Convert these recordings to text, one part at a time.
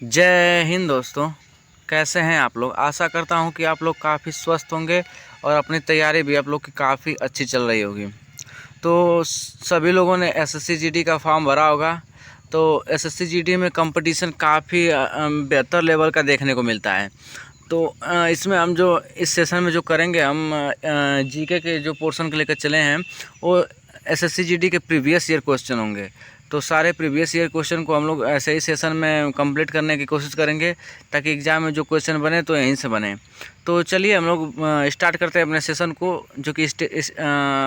जय हिंद दोस्तों। कैसे हैं आप लोग। आशा करता हूं कि आप लोग काफ़ी स्वस्थ होंगे और अपनी तैयारी भी आप लोग की काफ़ी अच्छी चल रही होगी। तो सभी लोगों ने एसएससी जीडी का फॉर्म भरा होगा। तो एसएससी जीडी में कंपटीशन काफ़ी बेहतर लेवल का देखने को मिलता है। तो इसमें हम जो इस सेशन में जो करेंगे, हम जीके के जो पोर्शन को लेकर चले हैं वो एसएससी जीडी के प्रीवियस ईयर क्वेश्चन होंगे। तो सारे प्रीवियस ईयर क्वेश्चन को हम लोग ऐसे ही सेशन में कंप्लीट करने की कोशिश करेंगे ताकि एग्ज़ाम में जो क्वेश्चन बने तो यहीं से बने। तो चलिए हम लोग स्टार्ट करते हैं अपने सेशन को, जो कि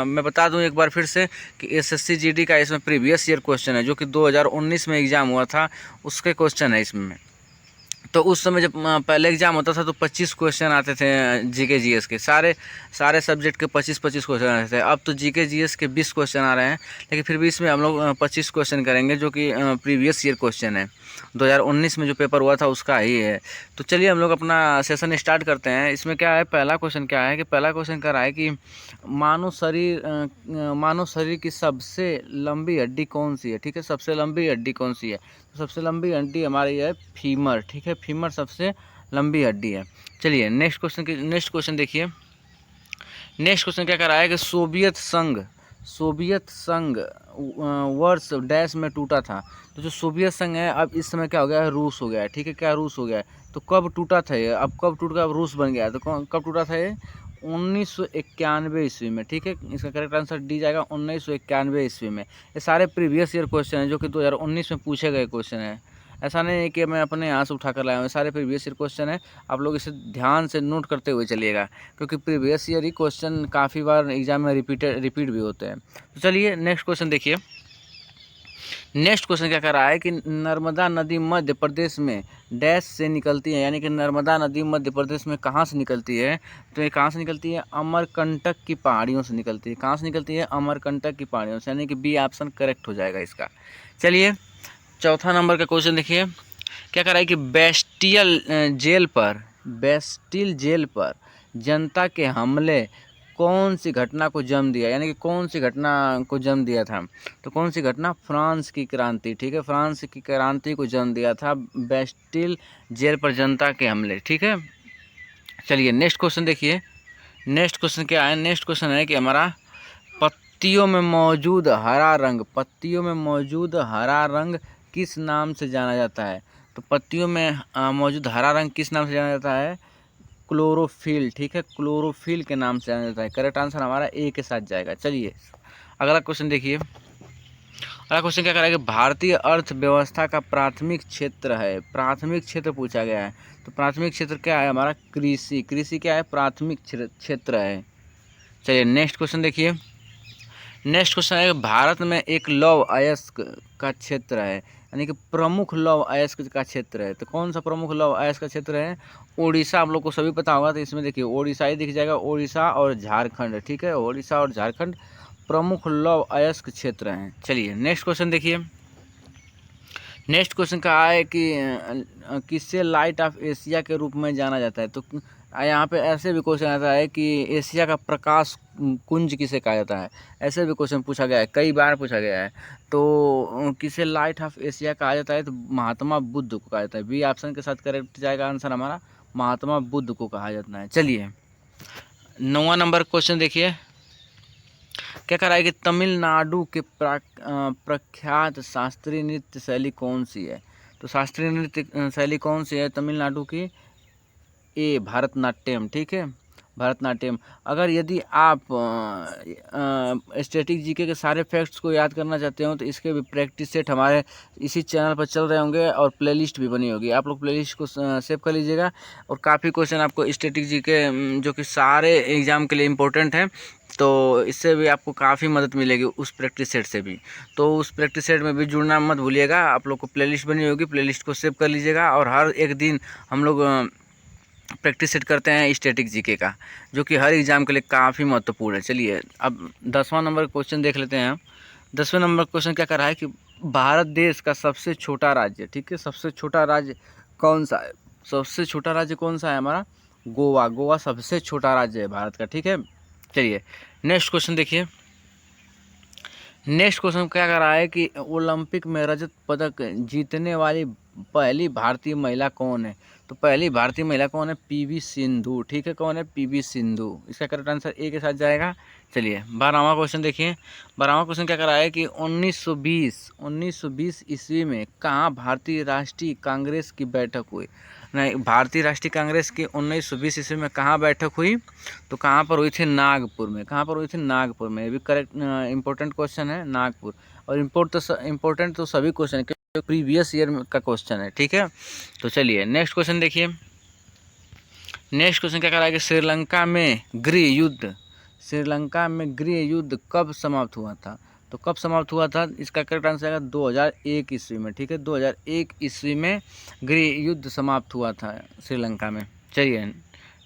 मैं बता दूं एक बार फिर से कि एसएससी जीडी का इसमें प्रीवियस ईयर क्वेश्चन है, जो कि 2019 में एग्ज़ाम हुआ था उसके क्वेश्चन है इसमें। तो उस समय जब पहले एग्ज़ाम होता था तो 25 क्वेश्चन आते थे जीके जीएस के, सारे सब्जेक्ट के 25-25 क्वेश्चन आते थे। अब तो जीके जीएस के 20 क्वेश्चन आ रहे हैं, लेकिन फिर भी इसमें हम लोग 25 क्वेश्चन करेंगे, जो कि प्रीवियस ईयर क्वेश्चन है। 2019 में जो पेपर हुआ था उसका ही है। तो चलिए हम लोग अपना सेशन स्टार्ट करते हैं। इसमें क्या है, पहला क्वेश्चन क्या है कि पहला क्वेश्चन कह रहा है कि मानव शरीर की सबसे लंबी हड्डी कौन सी है। ठीक है, सबसे लंबी हड्डी कौन सी है। तो सबसे लंबी हड्डी हमारी है फीमर। ठीक है, फीमर सबसे लंबी हड्डी है। चलिए नेक्स्ट क्वेश्चन देखिए। नेक्स्ट क्वेश्चन क्या कर रहा है कि सोवियत संघ वर्ष डैश में टूटा था। तो जो सोवियत संघ है अब इस समय क्या हो गया है, रूस हो गया है। ठीक है, क्या रूस हो गया है। तो कब टूटा था ये, अब कब टूट गया, अब रूस बन गया है। तो कब टूटा था ये, 1991 ईस्वी में। ठीक है, इसका करेक्ट आंसर डी जाएगा 1991 ईस्वी में। ये सारे प्रीवियस ईयर क्वेश्चन हैं जो कि 2019 में पूछे गए क्वेश्चन हैं। ऐसा नहीं है कि मैं अपने यहाँ से उठा कर लाया हूँ, सारे प्रीवियस ईयर क्वेश्चन है। आप लोग इसे ध्यान से नोट करते हुए चलिएगा, क्योंकि प्रीवियस ईयर ही क्वेश्चन काफ़ी बार एग्जाम में रिपीट भी होते हैं। तो चलिए नेक्स्ट क्वेश्चन देखिए। नेक्स्ट क्वेश्चन क्या कर रहा है कि नर्मदा नदी मध्य प्रदेश में डैश से निकलती है। यानी कि नर्मदा नदी मध्य प्रदेश में कहाँ से निकलती है। तो ये कहाँ से निकलती है, अमरकंटक की पहाड़ियों से निकलती है। कहाँ से निकलती है, अमरकंटक की पहाड़ियों से। यानी कि बी ऑप्शन करेक्ट हो जाएगा इसका। चलिए चौथा नंबर का क्वेश्चन देखिए। क्या कर रहा है कि बेस्टिल जेल पर जनता के हमले कौन सी घटना को जन्म दिया। यानी कि कौन सी घटना को जन्म दिया था। तो कौन सी घटना, फ्रांस की क्रांति। ठीक है, फ्रांस की क्रांति को जन्म दिया था बेस्टिल जेल पर जनता के हमले। ठीक है, चलिए नेक्स्ट क्वेश्चन देखिए। नेक्स्ट क्वेश्चन क्या है, नेक्स्ट क्वेश्चन है कि हमारा पत्तियों में मौजूद हरा रंग किस नाम से जाना जाता है। तो पत्तियों में मौजूद हरा रंग किस नाम से जाना जाता है, क्लोरोफिल। ठीक है, क्लोरोफिल के नाम से जाना जाता है। करेक्ट आंसर हमारा ए के साथ जाएगा। चलिए अगला क्वेश्चन देखिए। अगला क्वेश्चन क्या कर रहा है कि भारतीय अर्थव्यवस्था का प्राथमिक क्षेत्र है। प्राथमिक क्षेत्र पूछा गया है। तो प्राथमिक क्षेत्र क्या है हमारा, कृषि क्या है, प्राथमिक क्षेत्र है। चलिए नेक्स्ट क्वेश्चन देखिए। नेक्स्ट क्वेश्चन है, भारत में एक लौह अयस्क का क्षेत्र है। यानी कि प्रमुख लौह अयस्क का क्षेत्र है। तो कौन सा प्रमुख लौह अयस्क का क्षेत्र है, ओडिशा। आप लोग को सभी पता होगा, तो इसमें देखिए ओडिशा ही दिख जाएगा, ओडिशा और झारखंड। ठीक है, ओडिशा और झारखंड प्रमुख लौह अयस्क क्षेत्र हैं। चलिए नेक्स्ट क्वेश्चन देखिए। नेक्स्ट क्वेश्चन कहा है कि किससे लाइट ऑफ एशिया के रूप में जाना जाता है। तो यहाँ पे ऐसे भी क्वेश्चन आता है कि एशिया का प्रकाश कुंज किसे कहा जाता है। ऐसे भी क्वेश्चन पूछा गया है, कई बार पूछा गया है। तो किसे लाइट ऑफ एशिया कहा जाता है, तो महात्मा बुद्ध को कहा जाता है। बी ऑप्शन के साथ करेक्ट जाएगा आंसर हमारा, महात्मा बुद्ध को कहा जाता है। चलिए 9वां नंबर क्वेश्चन देखिए। क्या कह रहा है कि तमिलनाडु के प्रख्यात शास्त्रीय नृत्य शैली कौन सी है। तो शास्त्रीय नृत्य शैली कौन सी है तमिलनाडु की, ए भरतनाट्यम। ठीक है, भरतनाट्यम। अगर यदि आप स्टैटिक जीके के सारे फैक्ट्स को याद करना चाहते हो तो इसके भी प्रैक्टिस सेट हमारे इसी चैनल पर चल रहे होंगे और प्लेलिस्ट भी बनी होगी। आप लोग प्लेलिस्ट को सेव कर लीजिएगा। और काफ़ी क्वेश्चन आपको स्टैटिक जीके जो कि सारे एग्ज़ाम के लिए इम्पोर्टेंट हैं, तो इससे भी आपको काफ़ी मदद मिलेगी उस प्रैक्टिस सेट से भी। तो उस प्रैक्टिस सेट में भी जुड़ना मत भूलिएगा। आप लोग को प्लेलिस्ट बनी होगी, प्लेलिस्ट को सेव कर लीजिएगा। और हर एक दिन हम लोग प्रैक्टिस सेट करते हैं स्टैटिक जीके का, जो कि हर एग्ज़ाम के लिए काफ़ी महत्वपूर्ण है। चलिए अब 10वां नंबर क्वेश्चन देख लेते हैं। 10वें नंबर क्वेश्चन क्या कर रहा है कि भारत देश का सबसे छोटा राज्य। ठीक है, सबसे छोटा राज्य कौन सा है। सबसे छोटा राज्य कौन सा है हमारा, गोवा। गोवा सबसे छोटा राज्य है भारत का। ठीक है, चलिए नेक्स्ट क्वेश्चन देखिए। नेक्स्ट क्वेश्चन क्या कर रहा है कि ओलंपिक में रजत पदक जीतने वाली पहली भारतीय महिला कौन है? तो पहली भारतीय महिला कौन है? पीवी सिंधु। ठीक है, कौन है? पीवी सिंधु। इसका करेक्ट आंसर ए के साथ जाएगा। चलिए 12वां क्वेश्चन देखिए। 12वां क्वेश्चन क्या करा है कि 1920 ईस्वी में कहाँ भारतीय राष्ट्रीय कांग्रेस की बैठक हुई? नहीं, भारतीय राष्ट्रीय कांग्रेस की 1920 ईस्वी में कहाँ बैठक हुई? तो कहाँ पर हुई थी? नागपुर में। कहाँ पर हुई थी? नागपुर में। ये भी करेक्ट इंपॉर्टेंट क्वेश्चन है, नागपुर। और इम्पोर्टेंट तो सभी क्वेश्चन है, क्योंकि प्रीवियस ईयर का क्वेश्चन है। ठीक है, तो चलिए नेक्स्ट क्वेश्चन देखिए। नेक्स्ट क्वेश्चन क्या करा है कि श्रीलंका में गृह युद्ध कब समाप्त हुआ था? तो कब समाप्त हुआ था? इसका करेक्ट आंसर आएगा 2001 ईस्वी में। ठीक है, 2001 ईस्वी में गृह युद्ध समाप्त हुआ था श्रीलंका में। चलिए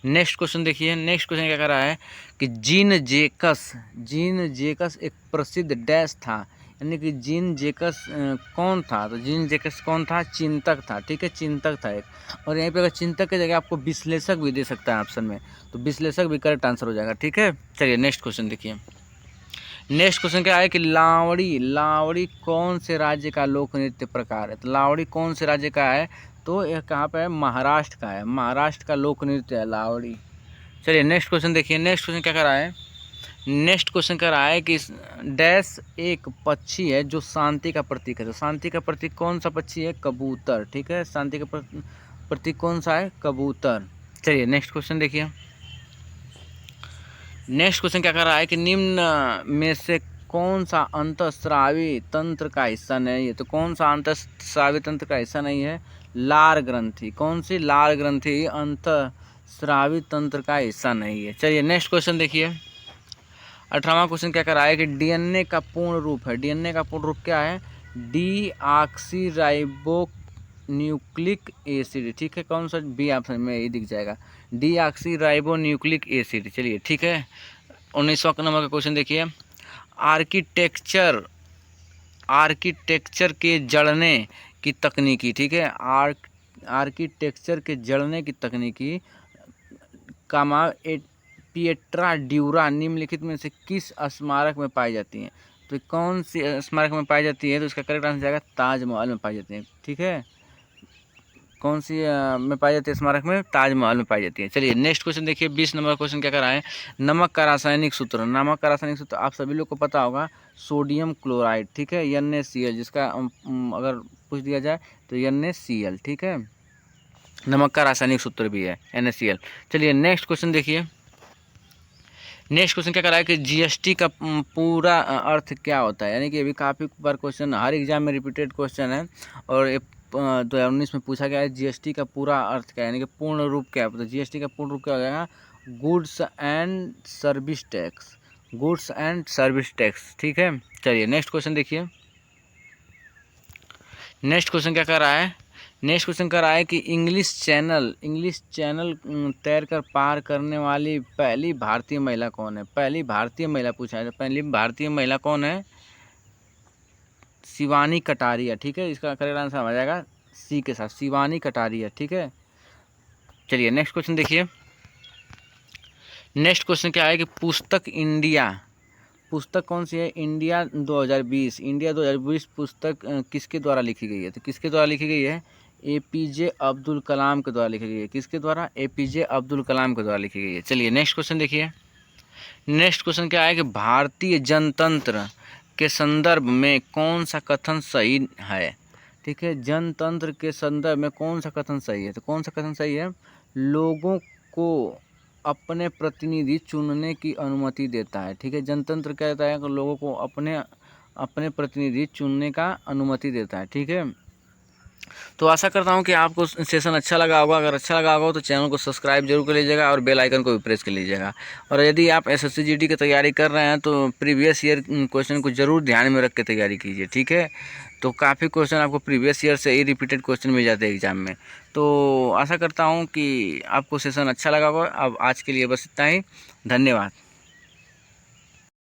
नेक्स्ट क्वेश्चन देखिए। नेक्स्ट क्वेश्चन क्या कर रहा है कि जीन जेकस एक प्रसिद्ध डैश था, यानी कि जीन जेकस कौन था? तो जीन जेकस कौन था? चिंतक था। ठीक है, चिंतक था एक। और यहीं पे अगर चिंतक की जगह आपको विश्लेषक भी दे सकता है ऑप्शन में, तो विश्लेषक भी करेक्ट आंसर हो जाएगा। ठीक है, चलिए नेक्स्ट क्वेश्चन देखिए। नेक्स्ट क्वेश्चन क्या है कि लावड़ी कौन से राज्य का लोक नृत्य प्रकार है? तो लावड़ी कौन से राज्य का है? तो यह कहाँ पे है? महाराष्ट्र का है। महाराष्ट्र का लोक नृत्य है लावड़ी। चलिए नेक्स्ट क्वेश्चन देखिए। नेक्स्ट क्वेश्चन क्या कर रहा है? नेक्स्ट क्वेश्चन कर रहा है कि डैश एक पक्षी है जो शांति का प्रतीक है। तो शांति का प्रतीक कौन सा पक्षी है? कबूतर। ठीक है, शांति का प्रतीक कौन सा है? कबूतर। चलिए नेक्स्ट क्वेश्चन देखिए। नेक्स्ट क्वेश्चन क्या कर रहा है कि निम्न में से कौन सा अंतःस्रावी तंत्र का हिस्सा नहीं है? तो कौन सा अंतःस्रावी तंत्र का हिस्सा नहीं है? लार ग्रंथि। कौन सी? लार ग्रंथि अंतःस्रावी तंत्र का हिस्सा नहीं है। चलिए नेक्स्ट क्वेश्चन देखिए। 18वां क्वेश्चन क्या कर रहा है कि डीएनए का पूर्ण रूप है। डीएनए का पूर्ण रूप क्या है? Deoxyribonucleic acid. ठीक है, कौन सा? बी ऑप्शन में ये दिख जाएगा, डीऑक्सीराइबोन्यूक्लिक एसिड। चलिए ठीक है, 19वां नंबर का क्वेश्चन देखिए। आर्किटेक्चर के जड़ने की तकनीकी। ठीक है, आर्किटेक्चर के जड़ने की तकनीकी कामा पिएट्रा ड्यूरा निम्नलिखित में से किस स्मारक में पाई जाती हैं? तो कौन सी स्मारक में पाई जाती है? तो इसका करेक्ट आंसर जाएगा ताजमहल में पाई जाती है। ठीक है, कौन सी में पाई जाती है स्मारक में? ताजमहल में पाई जाती है। चलिए नेक्स्ट क्वेश्चन देखिए। 20 नंबर क्वेश्चन क्या कर रहा है? नमक का रासायनिक सूत्र। नमक का रासायनिक सूत्र आप सभी लोग को पता होगा, सोडियम क्लोराइड। ठीक है, NaCl, जिसका अगर पूछ दिया जाए तो NaCl। ठीक है, नमक का रासायनिक सूत्र भी है NaCl। चलिए नेक्स्ट क्वेश्चन देखिए। नेक्स्ट क्वेश्चन क्या करा है कि जीएसटी का पूरा अर्थ क्या होता है? यानी कि अभी काफ़ी बार क्वेश्चन हर एग्जाम में रिपीटेड क्वेश्चन है, और 2019 में पूछा गया है जीएसटी का पूरा अर्थ क्या है, यानी कि पूर्ण रूप क्या है? तो जीएसटी का पूर्ण रूप क्या हो जाएगा? Goods and service tax. Goods and service tax. ठीक है, चलिए नेक्स्ट क्वेश्चन देखिए। नेक्स्ट क्वेश्चन क्या कर रहा है? नेक्स्ट क्वेश्चन कर रहा है कि इंग्लिश चैनल तैरकर पार करने वाली पहली भारतीय महिला कौन है? पहली भारतीय महिला पूछा है, तो पहली भारतीय महिला कौन है? शिवानी कटारिया। ठीक है, इसका करेक्ट आंसर आ जाएगा सी के साथ, शिवानी कटारिया। ठीक है, चलिए नेक्स्ट क्वेश्चन देखिए। नेक्स्ट क्वेश्चन क्या है कि पुस्तक कौन सी है? इंडिया 2020 पुस्तक किसके द्वारा लिखी गई है? तो किसके द्वारा लिखी गई है? APJ अब्दुल कलाम के द्वारा लिखी गई है। किसके द्वारा? APJ अब्दुल कलाम के द्वारा लिखी गई है। चलिए नेक्स्ट क्वेश्चन देखिए। नेक्स्ट क्वेश्चन क्या है कि भारतीय जनतंत्र के संदर्भ में कौन सा कथन सही है? ठीक है, जनतंत्र के संदर्भ में कौन सा कथन सही है? तो कौन सा कथन सही है? लोगों को अपने प्रतिनिधि चुनने की अनुमति देता है। ठीक है, जनतंत्र क्या देता है? लोगों को अपने प्रतिनिधि चुनने का अनुमति देता है। ठीक है, तो आशा करता हूं कि आपको सेशन अच्छा लगा होगा। अगर अच्छा लगा होगा तो चैनल को सब्सक्राइब जरूर कर लीजिएगा और बेल आइकन को भी प्रेस कर लीजिएगा। और यदि आप SSC GD की तैयारी कर रहे हैं तो प्रीवियस ईयर क्वेश्चन को जरूर ध्यान में रख के तैयारी कीजिए। ठीक है, तो काफ़ी क्वेश्चन आपको प्रीवियस ईयर से ही रिपीटेड क्वेश्चन मिल जाते हैं एग्जाम में। तो आशा करता हूँ कि आपको सेशन अच्छा लगा होगा। अब आज के लिए बस इतना ही, धन्यवाद।